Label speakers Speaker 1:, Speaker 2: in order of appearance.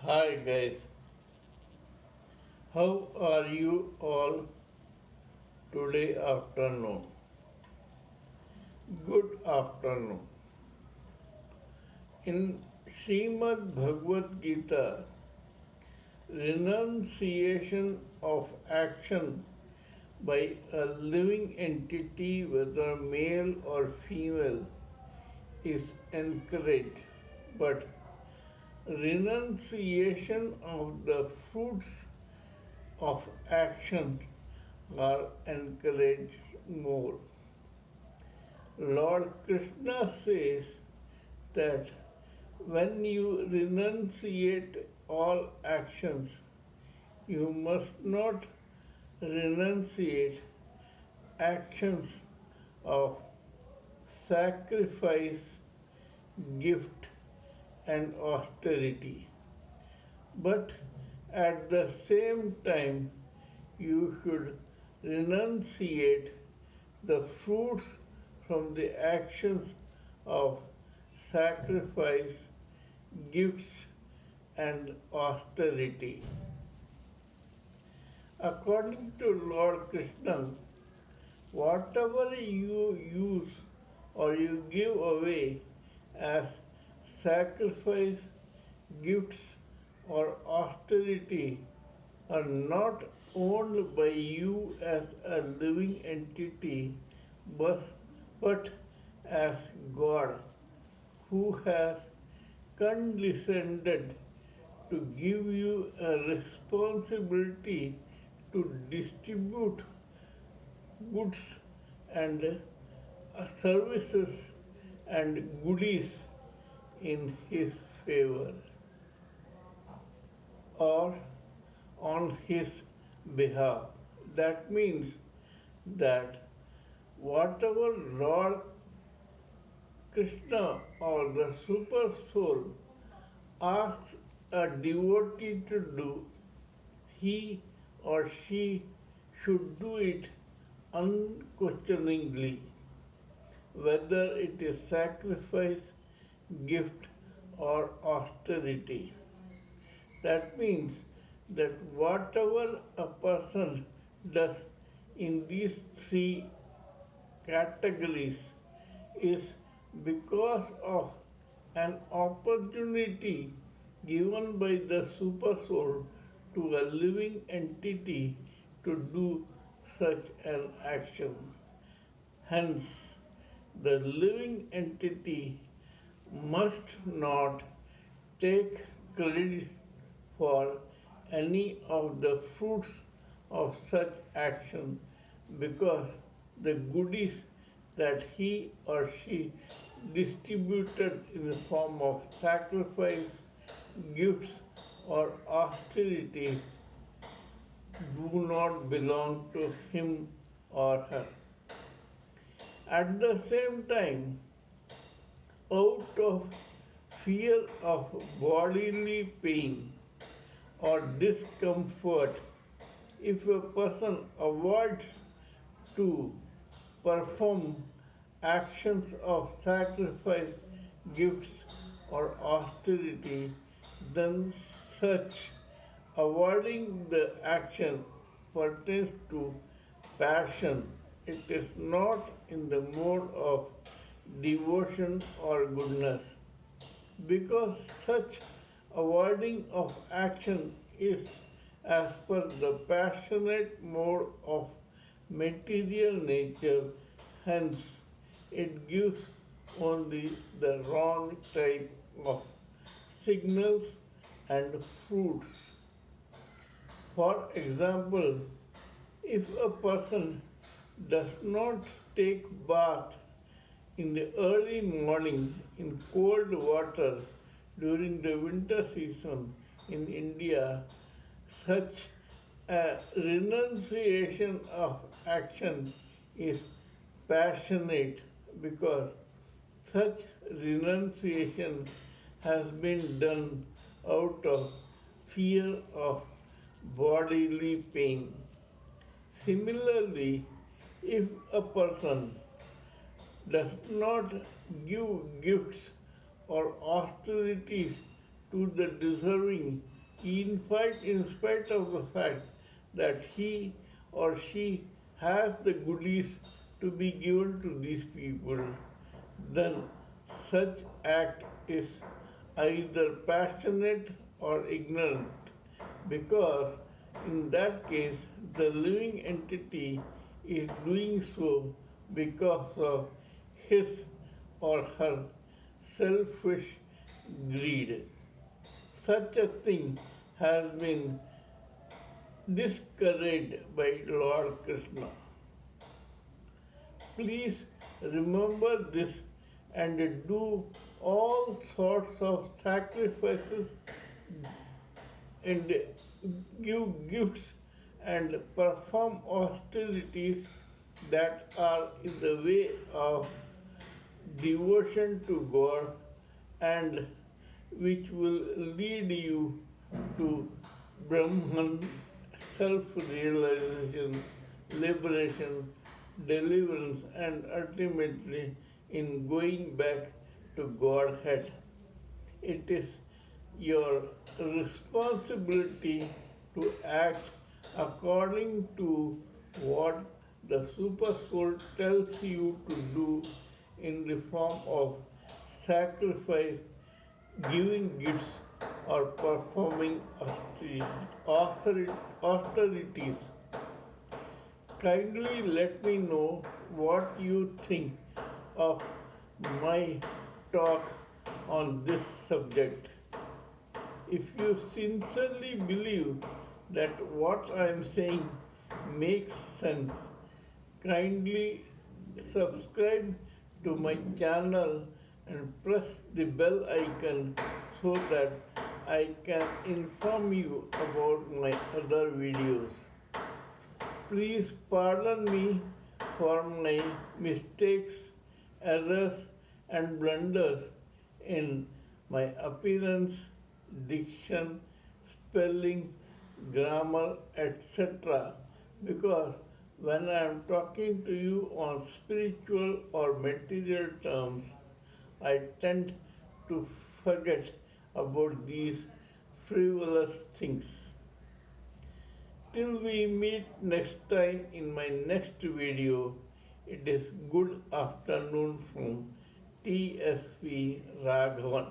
Speaker 1: Hi guys, how are you all today afternoon? Good afternoon. In Srimad Bhagavad Gita, renunciation of action by a living entity, whether male or female, is encouraged, but renunciation of the fruits of action are encouraged more. Lord Krishna says that when you renunciate all actions, you must not renunciate actions of sacrifice, gift, and austerity. But at the same time, you should renunciate the fruits from the actions of sacrifice, gifts, and austerity. According to Lord Krishna, whatever you use or you give away as sacrifice, gifts, or austerity are not owned by you as a living entity, but as God, who has condescended to give you a responsibility to distribute goods and services and goodies in His favor or on His behalf. That means that whatever Lord Krishna or the Super Soul asks a devotee to do, he or she should do it unquestioningly, whether it is sacrifice, gift, or austerity. That means that whatever a person does in these three categories is because of an opportunity given by the super soul to a living entity to do such an action. Hence, the living entity must not take credit for any of the fruits of such action because the goodies that he or she distributed in the form of sacrifice, gifts, or austerity do not belong to him or her. At the same time, out of fear of bodily pain or discomfort, if a person avoids to perform actions of sacrifice, gifts, or austerity, then such avoiding the action pertains to passion. It is not in the mode of devotion or goodness. Because such avoiding of action is as per the passionate mode of material nature, hence it gives only the wrong type of signals and fruits. For example, if a person does not take bath in the early morning in cold water during the winter season in India, such a renunciation of action is passionate because such renunciation has been done out of fear of bodily pain. Similarly, if a person does not give gifts or austerities to the deserving in spite of the fact that he or she has the goodies to be given to these people, then such act is either passionate or ignorant, because in that case the living entity is doing so because of his or her selfish greed. Such a thing has been discouraged by Lord Krishna. Please remember this and do all sorts of sacrifices and give gifts and perform austerities that are in the way of devotion to God and which will lead you to Brahman, self realization, liberation, deliverance, and ultimately in going back to Godhead. It is your responsibility to act according to what the Super Soul tells you to do in the form of sacrifice, giving gifts, or performing austerities. Kindly let me know what you think of my talk on this subject. If you sincerely believe that what I am saying makes sense, kindly subscribe to my channel and press the bell icon so that I can inform you about my other videos. Please pardon me for my mistakes, errors, and blunders in my appearance, diction, spelling, grammar, etc. because when I am talking to you on spiritual or material terms, I tend to forget about these frivolous things. Till we meet next time in my next video, it is good afternoon from TSV Raghavan.